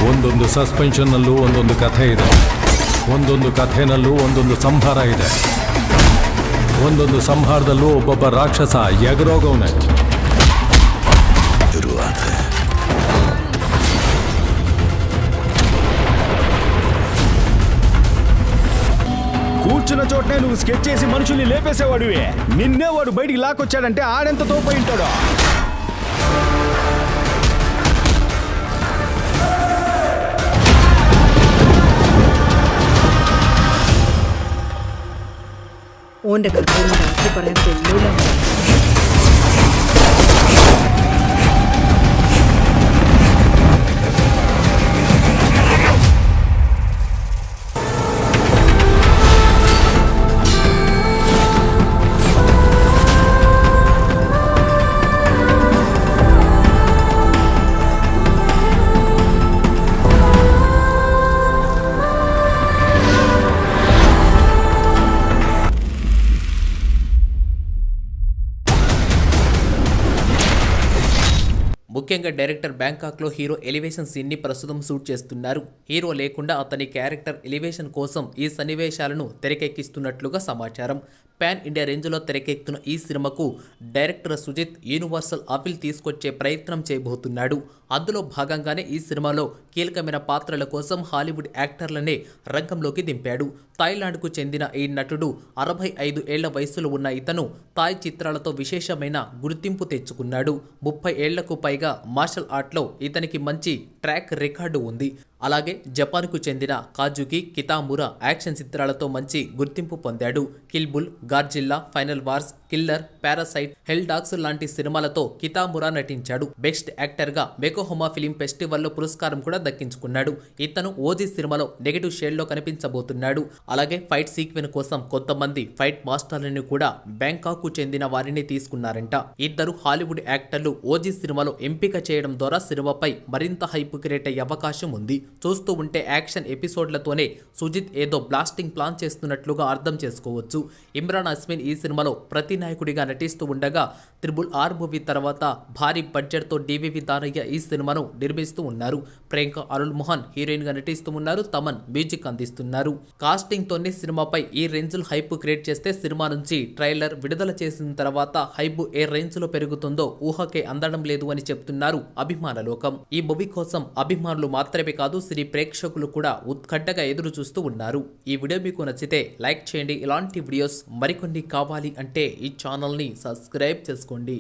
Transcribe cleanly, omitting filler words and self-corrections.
ಒಂದೊಂದು ಸಸ್ಪೆನ್ಷನ್ನಲ್ಲೂ ಒಂದೊಂದು ಕಥೆ ಇದೆ, ಒಂದೊಂದು ಕಥೆನಲ್ಲೂ ಒಂದೊಂದು ಸಂಹಾರ ಇದೆ, ಒಂದೊಂದು ಸಂಹಾರದಲ್ಲೂ ಒಬ್ಬೊಬ್ಬ ರಾಕ್ಷಸ ಎಗರೋಗವನೆ. కూర్చున్న చోటనే నువ్వు స్కెచ్ చేసి మనుషుల్ని లేపేసేవాడివి. నిన్నే వాడు బయటికి లాక్కొచ్చాడంటే ఆడెంత తోపై ఉంటాడో. ഓന്റെ കഥയിൽ രാത്രി പറയാൻ കൊള്ളൂല. ముఖ్యంగా డైరెక్టర్ బ్యాంకాక్లో హీరో ఎలివేషన్ సీన్ని ప్రస్తుతం షూట్ చేస్తున్నారు. హీరో లేకుండా అతని క్యారెక్టర్ ఎలివేషన్ కోసం ఈ సన్నివేశాలను తెరకెక్కిస్తున్నట్లుగా సమాచారం. పాన్ ఇండియా రేంజ్లో తెరకెక్కుతున్న ఈ సినిమాకు డైరెక్టర్ సుజిత్ యూనివర్సల్ అపీల్ తీసుకొచ్చే ప్రయత్నం చేయబోతున్నాడు. అందులో భాగంగానే ఈ సినిమాలో కీలకమైన పాత్రల కోసం హాలీవుడ్ యాక్టర్లనే రంగంలోకి దింపాడు. థాయిలాండ్కు చెందిన ఈ నటుడు 65 ఏళ్ల వయసులో ఉన్న ఇతను థాయ్ చిత్రాలతో విశేషమైన గుర్తింపు తెచ్చుకున్నాడు. 30 ఏళ్లకు పైగా మార్షల్ ఆర్ట్లో ఇతనికి మంచి ట్రాక్ రికార్డు ఉంది. అలాగే జపాన్కు చెందిన కాజుకి కితామురా యాక్షన్ చిత్రాలతో మంచి గుర్తింపు పొందాడు. Kill Bull, Godzilla, Final Wars, Killer, Parasite, Hell Dogs లాంటి సినిమాలతో కితామురా నటించాడు. బెస్ట్ యాక్టర్గా మెకోహోమా ఫిలిం ఫెస్టివల్లో పురస్కారం కూడా దక్కించుకున్నాడు. ఇతను ఓజీ సినిమాలో నెగటివ్ షేడ్లో కనిపించబోతున్నాడు. అలాగే ఫైట్ సీక్వెన్స్ కోసం కొంతమంది ఫైట్ మాస్టర్లను కూడా బ్యాంకాక్కు చెందిన వారిని తీసుకున్నారంట. ఇద్దరు హాలీవుడ్ యాక్టర్లు ఓజీ సినిమాలో ఎంపిక చేయడం ద్వారా సినిమాపై మరింత హైప్ క్రియేట్ అయ్యే అవకాశం ఉంది. చూస్తూ ఉంటే యాక్షన్ ఎపిసోడ్లతోనే సుజిత్ ఏదో బ్లాస్టింగ్ ప్లాన్ చేస్తున్నట్లుగా అర్థం చేసుకోవచ్చు. ఇమ్రాన్ హస్మిన్ ఈ సినిమాలో ప్రతినాయకుడిగా నటిస్తూ ఉండగా RRR మూవీ తర్వాత భారీ బడ్జెట్తో డివివి దానయ్య ఈ సినిమాను నిర్మిస్తూ ఉన్నారు. ప్రియాంక అరుల్ మోహన్ హీరోయిన్ గా నటిస్తూ ఉన్నారు. తమన్ మ్యూజిక్ అందిస్తున్నారు. కాస్టింగ్ తోనే సినిమాపై ఈ రేంజ్ లో హైప్ క్రియేట్ చేస్తే సినిమా నుంచి ట్రైలర్ విడుదల చేసిన తర్వాత హైప్ ఏ రేంజ్ లో పెరుగుతుందో ఊహకే అందడం లేదు అని చెప్తున్నారు అభిమాన లోకం. ఈ మూవీ కోసం అభిమానులు మాత్రమే కాదు సినీ ప్రేక్షకులు కూడా ఉత్కంఠగా ఎదురు చూస్తూ ఉన్నారు. ఈ వీడియో మీకు నచ్చితే లైక్ చేయండి. ఇలాంటి వీడియోస్ మరికొన్ని కావాలి అంటే ఈ ఛానల్ని సబ్స్క్రైబ్ చేసుకోండి.